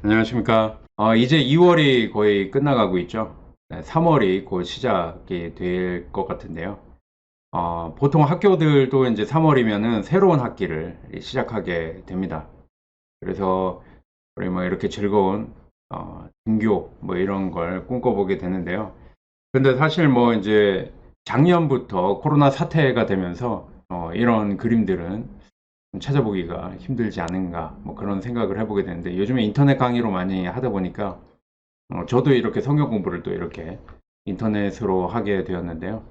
안녕하십니까. 이제 2월이 거의 끝나가고 있죠. 3월이 곧 시작이 될 것 같은데요. 보통 학교들도 이제 3월이면은 새로운 학기를 시작하게 됩니다. 그래서 우리 뭐 이렇게 즐거운 등교 뭐 이런 걸 꿈꿔보게 되는데요. 근데 사실 뭐 이제 작년부터 코로나 사태가 되면서 이런 그림들은 좀 찾아보기가 힘들지 않은가 뭐 그런 생각을 해보게 되는데, 요즘에 인터넷 강의로 많이 하다 보니까 저도 이렇게 성경 공부를 또 이렇게 인터넷으로 하게 되었는데요.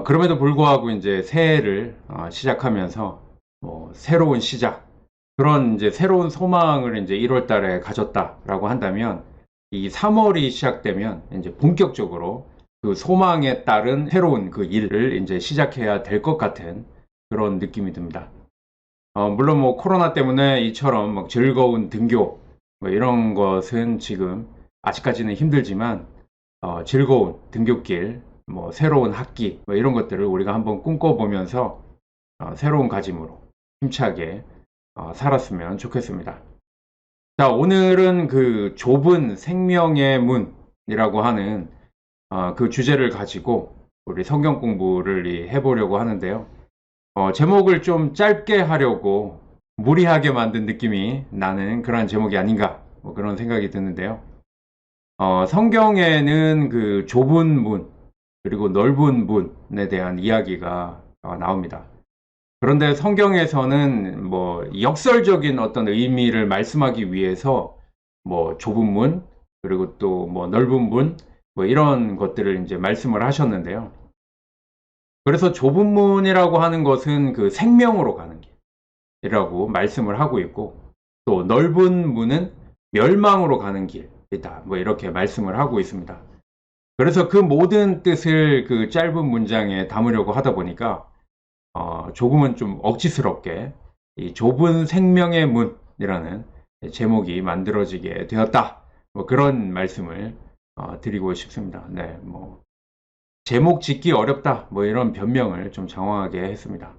그럼에도 불구하고 이제 새해를 시작하면서 뭐 새로운 시작, 그런 이제 새로운 소망을 이제 1월 달에 가졌다라고 한다면, 이 3월이 시작되면 이제 본격적으로 그 소망에 따른 새로운 그 일을 이제 시작해야 될 것 같은 그런 느낌이 듭니다. 물론 뭐 코로나 때문에 이처럼 막 즐거운 등교 뭐 이런 것은 지금 아직까지는 힘들지만, 즐거운 등굣길, 뭐 새로운 학기 뭐 이런 것들을 우리가 한번 꿈꿔보면서 새로운 가짐으로 힘차게 살았으면 좋겠습니다. 자, 오늘은 그 좁은 생명의 문이라고 하는 그 주제를 가지고 우리 성경 공부를 해보려고 하는데요. 제목을 좀 짧게 하려고 무리하게 만든 느낌이 나는 그런 제목이 아닌가, 뭐 그런 생각이 드는데요. 성경에는 그 좁은 문, 그리고 넓은 문에 대한 이야기가 나옵니다. 그런데 성경에서는 뭐 역설적인 어떤 의미를 말씀하기 위해서 뭐 좁은 문, 그리고 또 뭐 넓은 문, 뭐 이런 것들을 이제 말씀을 하셨는데요. 그래서 좁은 문이라고 하는 것은 그 생명으로 가는 길이라고 말씀을 하고 있고, 또 넓은 문은 멸망으로 가는 길이다, 뭐 이렇게 말씀을 하고 있습니다. 그래서 그 모든 뜻을 그 짧은 문장에 담으려고 하다 보니까 조금은 좀 억지스럽게 이 좁은 생명의 문이라는 제목이 만들어지게 되었다, 뭐 그런 말씀을 드리고 싶습니다. 네, 뭐 제목 짓기 어렵다, 뭐 이런 변명을 좀 장황하게 했습니다.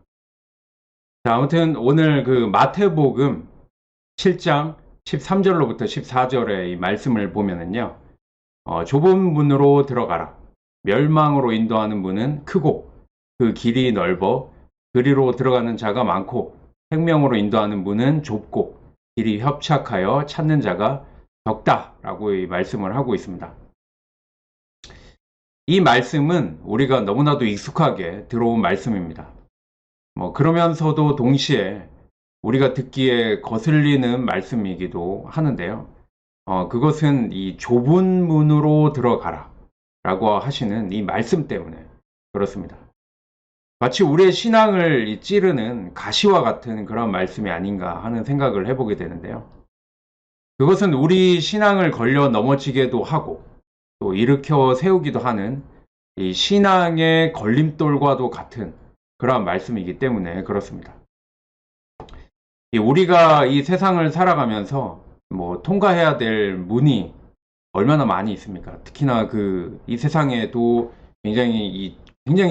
자, 아무튼 오늘 그 마태복음 7장 13절로부터 14절의 이 말씀을 보면은요, 좁은 문으로 들어가라. 멸망으로 인도하는 문은 크고 그 길이 넓어 그리로 들어가는 자가 많고, 생명으로 인도하는 문은 좁고 길이 협착하여 찾는 자가 적다라고 이 말씀을 하고 있습니다. 이 말씀은 우리가 너무나도 익숙하게 들어온 말씀입니다. 뭐 그러면서도 동시에 우리가 듣기에 거슬리는 말씀이기도 하는데요. 그것은 이 좁은 문으로 들어가라 라고 하시는 이 말씀 때문에 그렇습니다. 마치 우리의 신앙을 찌르는 가시와 같은 그런 말씀이 아닌가 하는 생각을 해보게 되는데요. 그것은 우리 신앙을 걸려 넘어지게도 하고 또 일으켜 세우기도 하는 이 신앙의 걸림돌과도 같은 그러한 말씀이기 때문에 그렇습니다. 우리가 이 세상을 살아가면서 뭐 통과해야 될 문이 얼마나 많이 있습니까? 특히나 이 세상에도 굉장히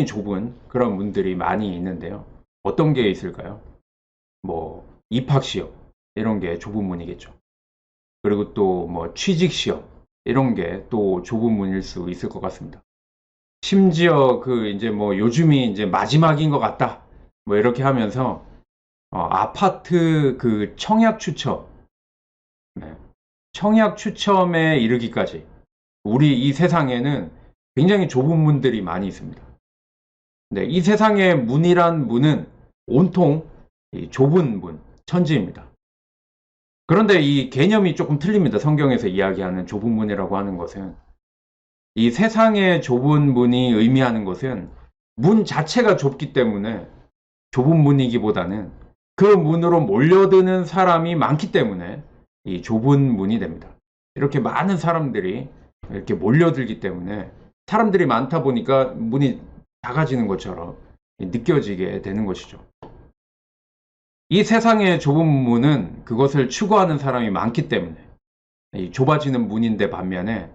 좁은 그런 문들이 많이 있는데요. 어떤 게 있을까요? 뭐 입학 시험 이런 게 좁은 문이겠죠. 그리고 또 뭐 취직 시험 이런 게 또 좁은 문일 수 있을 것 같습니다. 심지어 그 이제 뭐 요즘이 이제 마지막인 것 같다, 뭐 이렇게 하면서 아파트 그 청약 추첨, 네. 청약 추첨에 이르기까지 우리 이 세상에는 굉장히 좁은 문들이 많이 있습니다. 네, 이 세상의 문이란 문은 온통 이 좁은 문, 천지입니다. 그런데 이 개념이 조금 틀립니다. 성경에서 이야기하는 좁은 문이라고 하는 것은, 이 세상의 좁은 문이 의미하는 것은 문 자체가 좁기 때문에 좁은 문이기보다는 그 문으로 몰려드는 사람이 많기 때문에 이 좁은 문이 됩니다. 이렇게 많은 사람들이 이렇게 몰려들기 때문에, 사람들이 많다 보니까 문이 작아지는 것처럼 느껴지게 되는 것이죠. 이 세상의 좁은 문은 그것을 추구하는 사람이 많기 때문에 이 좁아지는 문인데, 반면에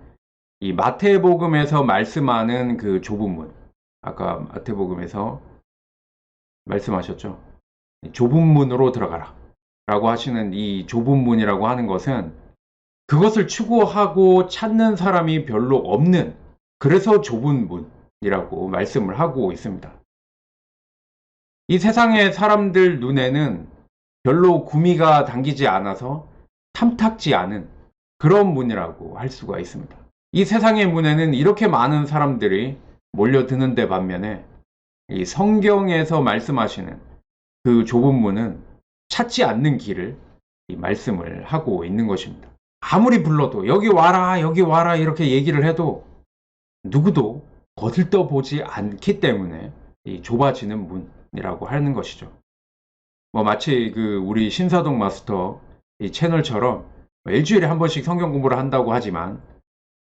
이 마태복음에서 말씀하는 그 좁은 문, 아까 마태복음에서 말씀하셨죠. 좁은 문으로 들어가라 라고 하시는 이 좁은 문이라고 하는 것은 그것을 추구하고 찾는 사람이 별로 없는, 그래서 좁은 문이라고 말씀을 하고 있습니다. 이 세상의 사람들 눈에는 별로 구미가 당기지 않아서 탐탁지 않은 그런 문이라고 할 수가 있습니다. 이 세상의 문에는 이렇게 많은 사람들이 몰려드는데 반면에 이 성경에서 말씀하시는 그 좁은 문은 찾지 않는 길을 이 말씀을 하고 있는 것입니다. 아무리 불러도 여기 와라 여기 와라 이렇게 얘기를 해도 누구도 거들떠보지 않기 때문에 이 좁아지는 문이라고 하는 것이죠. 마치 그 우리 신사동 마스터 이 채널처럼 일주일에 한 번씩 성경 공부를 한다고 하지만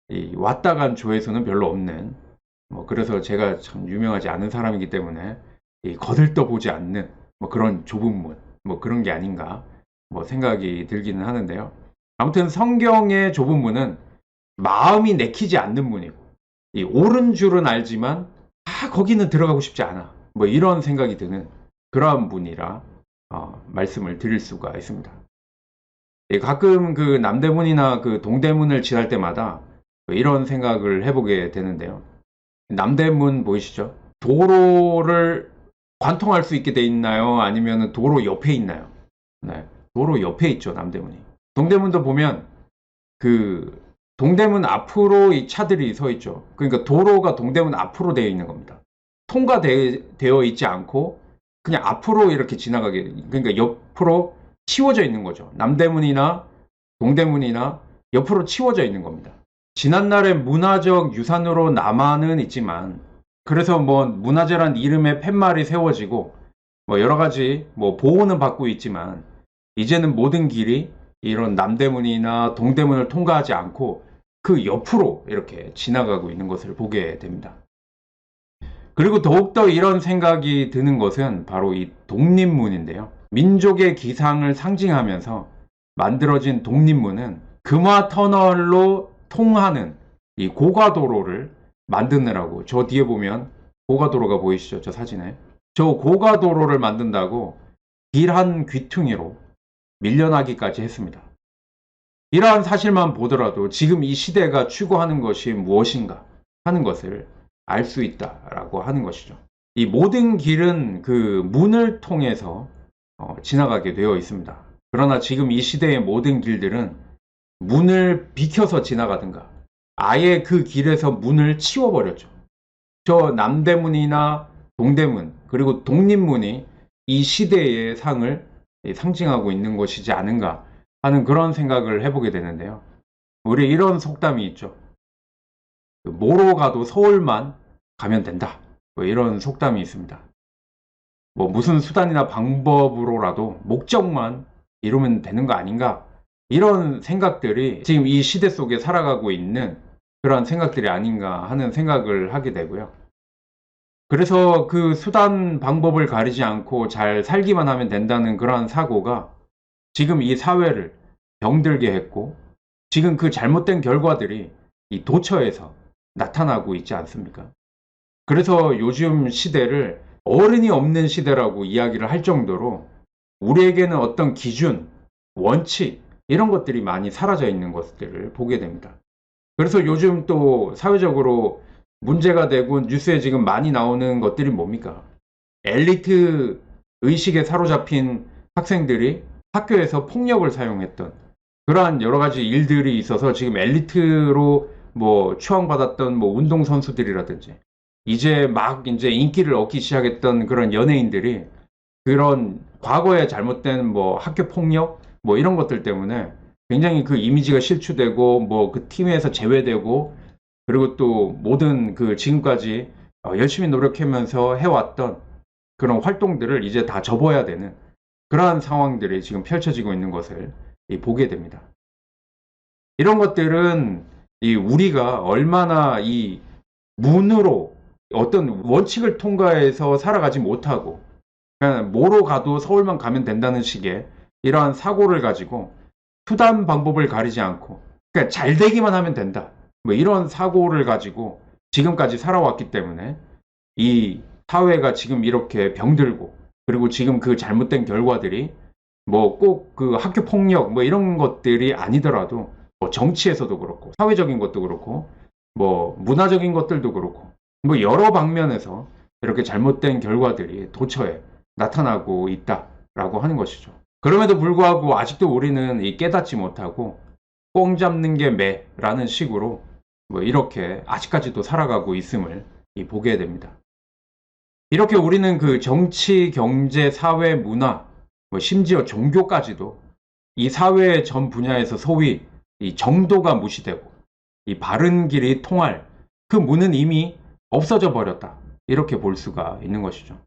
이 왔다 간 조회수는 별로 없는, 그래서 제가 참 유명하지 않은 사람이기 때문에 이 거들떠보지 않는 그런 좁은 문, 그런 게 아닌가 생각이 들기는 하는데요. 아무튼 성경의 좁은 문은 마음이 내키지 않는 문이고, 이 옳은 줄은 알지만 거기는 들어가고 싶지 않아, 이런 생각이 드는 그러한 문이라 말씀을 드릴 수가 있습니다. 가끔 그 남대문이나 그 동대문을 지날 때마다 이런 생각을 해보게 되는데요. 남대문 보이시죠? 도로를 관통할 수 있게 돼 있나요? 아니면 도로 옆에 있나요? 네, 도로 옆에 있죠, 남대문이. 동대문도 보면 그 동대문 앞으로 이 차들이 서 있죠. 그러니까 도로가 동대문 앞으로 되어 있는 겁니다. 통과되어 있지 않고 그냥 앞으로 이렇게 지나가게, 그러니까 옆으로 치워져 있는 거죠. 남대문이나 동대문이나 옆으로 치워져 있는 겁니다. 지난날의 문화적 유산으로 남아는 있지만, 그래서 문화재란 이름의 팻말이 세워지고 여러 가지 보호는 받고 있지만, 이제는 모든 길이 이런 남대문이나 동대문을 통과하지 않고 그 옆으로 이렇게 지나가고 있는 것을 보게 됩니다. 그리고 더욱더 이런 생각이 드는 것은 바로 이 독립문인데요. 민족의 기상을 상징하면서 만들어진 독립문은 금화터널로 통하는 이 고가도로를 만드느라고, 저 뒤에 보면 고가도로가 보이시죠? 저 사진에. 저 고가도로를 만든다고 길 한 귀퉁이로 밀려나기까지 했습니다. 이러한 사실만 보더라도 지금 이 시대가 추구하는 것이 무엇인가 하는 것을 알 수 있다라고 하는 것이죠. 이 모든 길은 그 문을 통해서 지나가게 되어 있습니다. 그러나 지금 이 시대의 모든 길들은 문을 비켜서 지나가든가 아예 그 길에서 문을 치워버렸죠. 저 남대문이나 동대문 그리고 독립문이 이 시대의 상을 상징하고 있는 것이지 않은가 하는 그런 생각을 해보게 되는데요. 우리 이런 속담이 있죠. 뭐로 가도 서울만 가면 된다, 이런 속담이 있습니다. 무슨 수단이나 방법으로라도 목적만 이루면 되는 거 아닌가, 이런 생각들이 지금 이 시대 속에 살아가고 있는 그런 생각들이 아닌가 하는 생각을 하게 되고요. 그래서 그 수단 방법을 가리지 않고 잘 살기만 하면 된다는 그런 사고가 지금 이 사회를 병들게 했고, 지금 그 잘못된 결과들이 이 도처에서 나타나고 있지 않습니까? 그래서 요즘 시대를 어른이 없는 시대라고 이야기를 할 정도로 우리에게는 어떤 기준, 원칙 이런 것들이 많이 사라져 있는 것들을 보게 됩니다. 그래서 요즘 또 사회적으로 문제가 되고 뉴스에 지금 많이 나오는 것들이 뭡니까? 엘리트 의식에 사로잡힌 학생들이 학교에서 폭력을 사용했던 그러한 여러 가지 일들이 있어서 지금 엘리트로 추앙받았던 운동선수들이라든지 이제 인기를 얻기 시작했던 그런 연예인들이 그런 과거에 잘못된 학교 폭력 이런 것들 때문에 굉장히 그 이미지가 실추되고 그 팀에서 제외되고, 그리고 또 모든 그 지금까지 열심히 노력하면서 해왔던 그런 활동들을 이제 다 접어야 되는 그러한 상황들이 지금 펼쳐지고 있는 것을 보게 됩니다. 이런 것들은 우리가 얼마나 이 문으로 어떤 원칙을 통과해서 살아가지 못하고 그냥 뭐로 가도 서울만 가면 된다는 식의 이러한 사고를 가지고 수단 방법을 가리지 않고 그냥 잘 되기만 하면 된다, 이런 사고를 가지고 지금까지 살아왔기 때문에 이 사회가 지금 이렇게 병들고, 그리고 지금 그 잘못된 결과들이 꼭 그 학교 폭력 이런 것들이 아니더라도 뭐 정치에서도 그렇고 사회적인 것도 그렇고 뭐 문화적인 것들도 그렇고 뭐 여러 방면에서 이렇게 잘못된 결과들이 도처에 나타나고 있다라고 하는 것이죠. 그럼에도 불구하고 아직도 우리는 이 깨닫지 못하고 꽁 잡는 게 매라는 식으로 뭐 이렇게 아직까지도 살아가고 있음을 보게 됩니다. 이렇게 우리는 그 정치, 경제, 사회, 문화, 뭐 심지어 종교까지도 이 사회의 전 분야에서 소위 이 정도가 무시되고 이 바른 길이 통할 그 문은 이미 없어져 버렸다. 이렇게 볼 수가 있는 것이죠.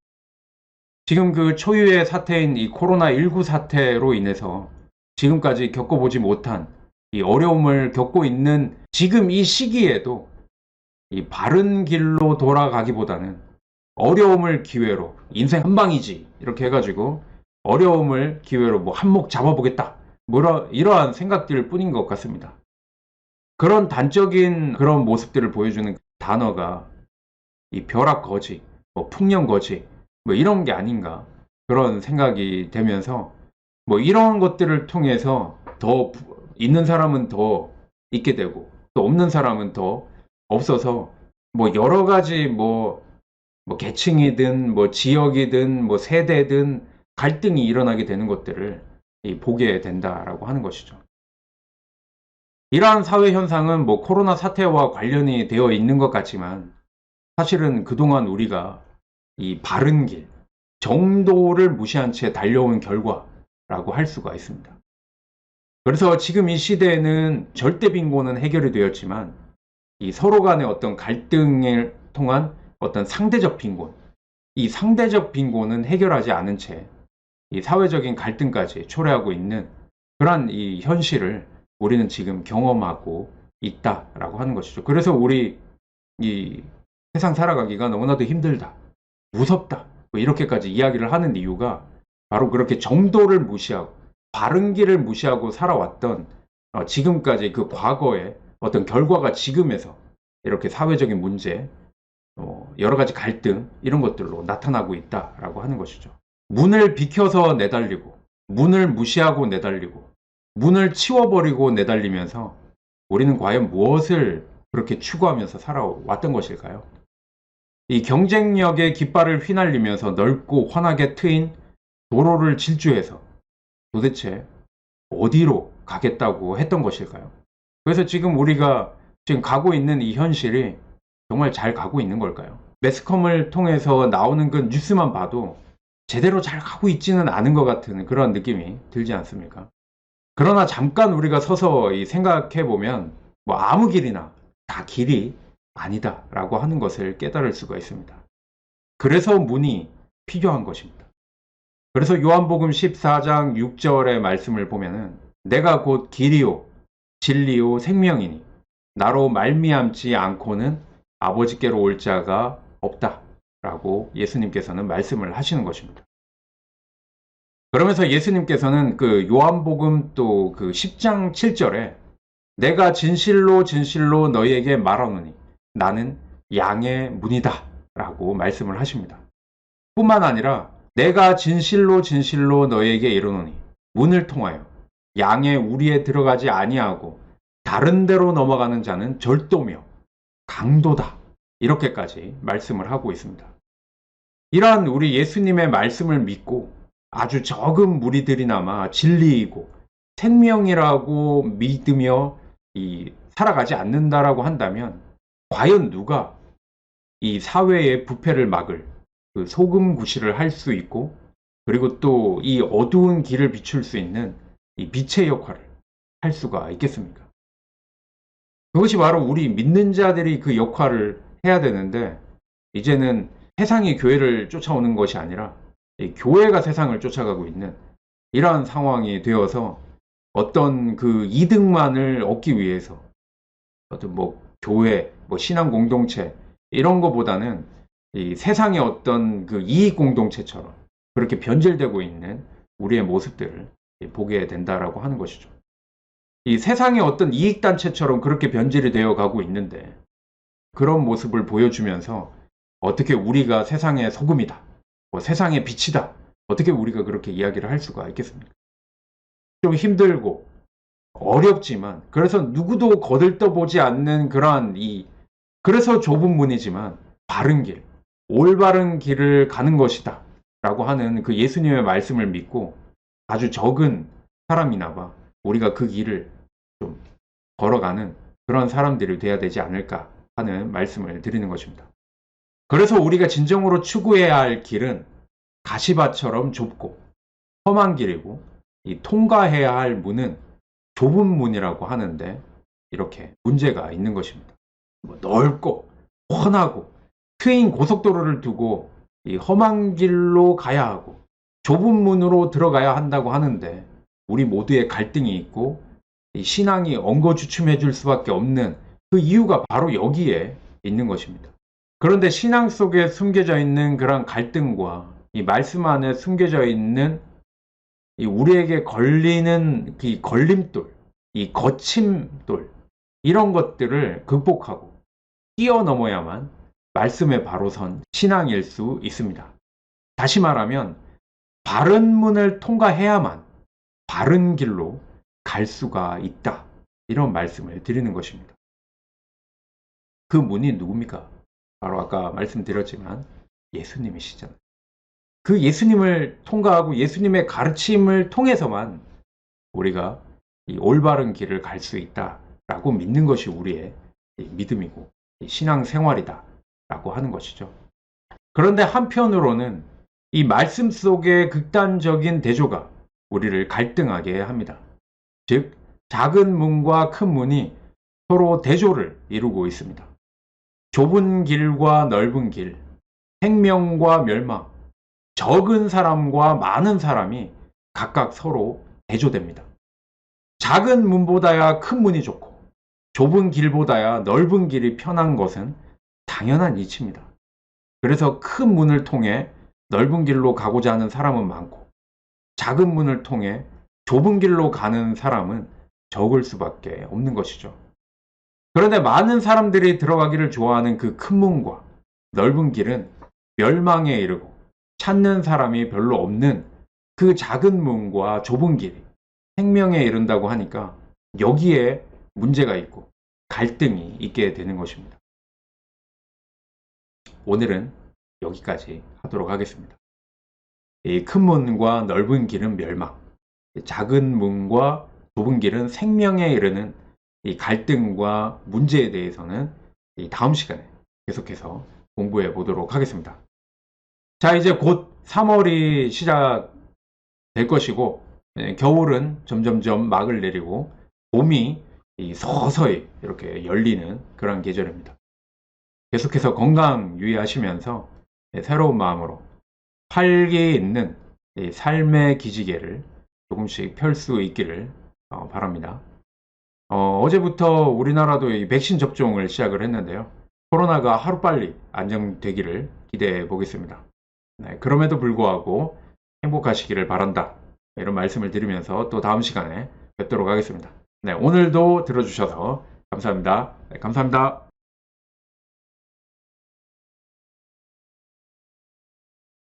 지금 그 초유의 사태인 이 코로나19 사태로 인해서 지금까지 겪어보지 못한 이 어려움을 겪고 있는 지금 이 시기에도 이 바른 길로 돌아가기보다는 어려움을 기회로 인생 한 방이지 이렇게 해가지고 어려움을 기회로 뭐 한몫 잡아보겠다 뭐 이러한 생각들 뿐인 것 같습니다. 그런 단적인 그런 모습들을 보여주는 단어가 이 벼락거지, 뭐 풍년거지 뭐 이런 게 아닌가 그런 생각이 되면서 뭐 이런 것들을 통해서 더 있는 사람은 더 있게 되고 또 없는 사람은 더 없어서 뭐 여러 가지 뭐 계층이든 뭐 지역이든 뭐 세대든 갈등이 일어나게 되는 것들을 보게 된다라고 하는 것이죠. 이러한 사회 현상은 뭐 코로나 사태와 관련이 되어 있는 것 같지만 사실은 그동안 우리가 이 바른 길, 정도를 무시한 채 달려온 결과라고 할 수가 있습니다. 그래서 지금 이 시대에는 절대 빈곤은 해결이 되었지만 이 서로 간의 어떤 갈등을 통한 어떤 상대적 빈곤, 이 상대적 빈곤은 해결하지 않은 채 이 사회적인 갈등까지 초래하고 있는 그러한 이 현실을 우리는 지금 경험하고 있다라고 하는 것이죠. 그래서 우리 이 세상 살아가기가 너무나도 힘들다, 무섭다, 뭐 이렇게까지 이야기를 하는 이유가 바로 그렇게 정도를 무시하고 바른 길을 무시하고 살아왔던 지금까지 그 과거의 어떤 결과가 지금에서 이렇게 사회적인 문제, 여러 가지 갈등 이런 것들로 나타나고 있다라고 하는 것이죠. 문을 비켜서 내달리고 문을 무시하고 내달리고 문을 치워버리고 내달리면서 우리는 과연 무엇을 그렇게 추구하면서 살아왔던 것일까요? 이 경쟁력의 깃발을 휘날리면서 넓고 환하게 트인 도로를 질주해서 도대체 어디로 가겠다고 했던 것일까요? 그래서 지금 우리가 지금 가고 있는 이 현실이 정말 잘 가고 있는 걸까요? 매스컴을 통해서 나오는 그 뉴스만 봐도 제대로 잘 가고 있지는 않은 것 같은 그런 느낌이 들지 않습니까? 그러나 잠깐 우리가 서서 생각해 보면 뭐 아무 길이나 다 길이 아니다라고 하는 것을 깨달을 수가 있습니다. 그래서 문이 필요한 것입니다. 그래서 요한복음 14장 6절의 말씀을 보면은 내가 곧 길이요 진리요 생명이니 나로 말미암지 않고는 아버지께로 올 자가 없다라고 예수님께서는 말씀을 하시는 것입니다. 그러면서 예수님께서는 그 요한복음 또 그 10장 7절에 내가 진실로 진실로 너희에게 말하노니 나는 양의 문이다 라고 말씀을 하십니다. 뿐만 아니라 내가 진실로 진실로 너희에게 이르노니 문을 통하여 양의 우리에 들어가지 아니하고 다른 데로 넘어가는 자는 절도며 강도다 이렇게까지 말씀을 하고 있습니다. 이러한 우리 예수님의 말씀을 믿고 아주 적은 무리들이나마 진리이고 생명이라고 믿으며 살아가지 않는다라고 한다면 과연 누가 이 사회의 부패를 막을 그 소금 구실을 할 수 있고 그리고 또 이 어두운 길을 비출 수 있는 이 빛의 역할을 할 수가 있겠습니까? 그것이 바로 우리 믿는 자들이 그 역할을 해야 되는데 이제는 세상이 교회를 쫓아오는 것이 아니라 이 교회가 세상을 쫓아가고 있는 이러한 상황이 되어서 어떤 그 이득만을 얻기 위해서 어떤 뭐 교회, 뭐 신앙 공동체 이런 거보다는 이 세상의 어떤 그 이익 공동체처럼 그렇게 변질되고 있는 우리의 모습들을 보게 된다라고 하는 것이죠. 이 세상의 어떤 이익 단체처럼 그렇게 변질이 되어 가고 있는데 그런 모습을 보여주면서 어떻게 우리가 세상의 소금이다, 뭐 세상의 빛이다, 어떻게 우리가 그렇게 이야기를 할 수가 있겠습니까? 좀 힘들고 어렵지만, 그래서 누구도 거들떠보지 않는 그러한 그래서 좁은 문이지만 바른 길, 올바른 길을 가는 것이다 라고 하는 그 예수님의 말씀을 믿고 아주 적은 사람이나 봐 우리가 그 길을 좀 걸어가는 그런 사람들이 돼야 되지 않을까 하는 말씀을 드리는 것입니다. 그래서 우리가 진정으로 추구해야 할 길은 가시밭처럼 좁고 험한 길이고, 이 통과해야 할 문은 좁은 문이라고 하는데 이렇게 문제가 있는 것입니다. 넓고 훤하고 트인 고속도로를 두고 이 험한 길로 가야 하고 좁은 문으로 들어가야 한다고 하는데, 우리 모두의 갈등이 있고 이 신앙이 엉거주춤해 줄 수밖에 없는 그 이유가 바로 여기에 있는 것입니다. 그런데 신앙 속에 숨겨져 있는 그런 갈등과 이 말씀 안에 숨겨져 있는 이 우리에게 걸리는 이 걸림돌, 이 거침돌, 이런 것들을 극복하고 뛰어넘어야만 말씀에 바로 선 신앙일 수 있습니다. 다시 말하면 바른 문을 통과해야만 바른 길로 갈 수가 있다. 이런 말씀을 드리는 것입니다. 그 문이 누굽니까? 바로 아까 말씀드렸지만 예수님이시잖아요. 그 예수님을 통과하고 예수님의 가르침을 통해서만 우리가 이 올바른 길을 갈 수 있다라고 믿는 것이 우리의 믿음이고 신앙생활이다라고 하는 것이죠. 그런데 한편으로는 이 말씀 속의 극단적인 대조가 우리를 갈등하게 합니다. 즉, 작은 문과 큰 문이 서로 대조를 이루고 있습니다. 좁은 길과 넓은 길, 생명과 멸망, 적은 사람과 많은 사람이 각각 서로 대조됩니다. 작은 문보다야 큰 문이 좋고 좁은 길보다야 넓은 길이 편한 것은 당연한 이치입니다. 그래서 큰 문을 통해 넓은 길로 가고자 하는 사람은 많고, 작은 문을 통해 좁은 길로 가는 사람은 적을 수밖에 없는 것이죠. 그런데 많은 사람들이 들어가기를 좋아하는 그 큰 문과 넓은 길은 멸망에 이르고 찾는 사람이 별로 없는 그 작은 문과 좁은 길이 생명에 이른다고 하니까 여기에 문제가 있고 갈등이 있게 되는 것입니다. 오늘은 여기까지 하도록 하겠습니다. 이 큰 문과 넓은 길은 멸망, 작은 문과 좁은 길은 생명에 이르는 이 갈등과 문제에 대해서는 이 다음 시간에 계속해서 공부해 보도록 하겠습니다. 자, 이제 곧 3월이 시작될 것이고, 겨울은 점점점 막을 내리고 봄이 서서히 이렇게 열리는 그런 계절입니다. 계속해서 건강 유의하시면서 새로운 마음으로 활기 있는 삶의 기지개를 조금씩 펼 수 있기를 바랍니다. 어제부터 우리나라도 이 백신 접종을 시작을 했는데요. 코로나가 하루빨리 안정되기를 기대해 보겠습니다. 네, 그럼에도 불구하고 행복하시기를 바란다. 이런 말씀을 드리면서 또 다음 시간에 뵙도록 하겠습니다. 네, 오늘도 들어주셔서 감사합니다. 네, 감사합니다.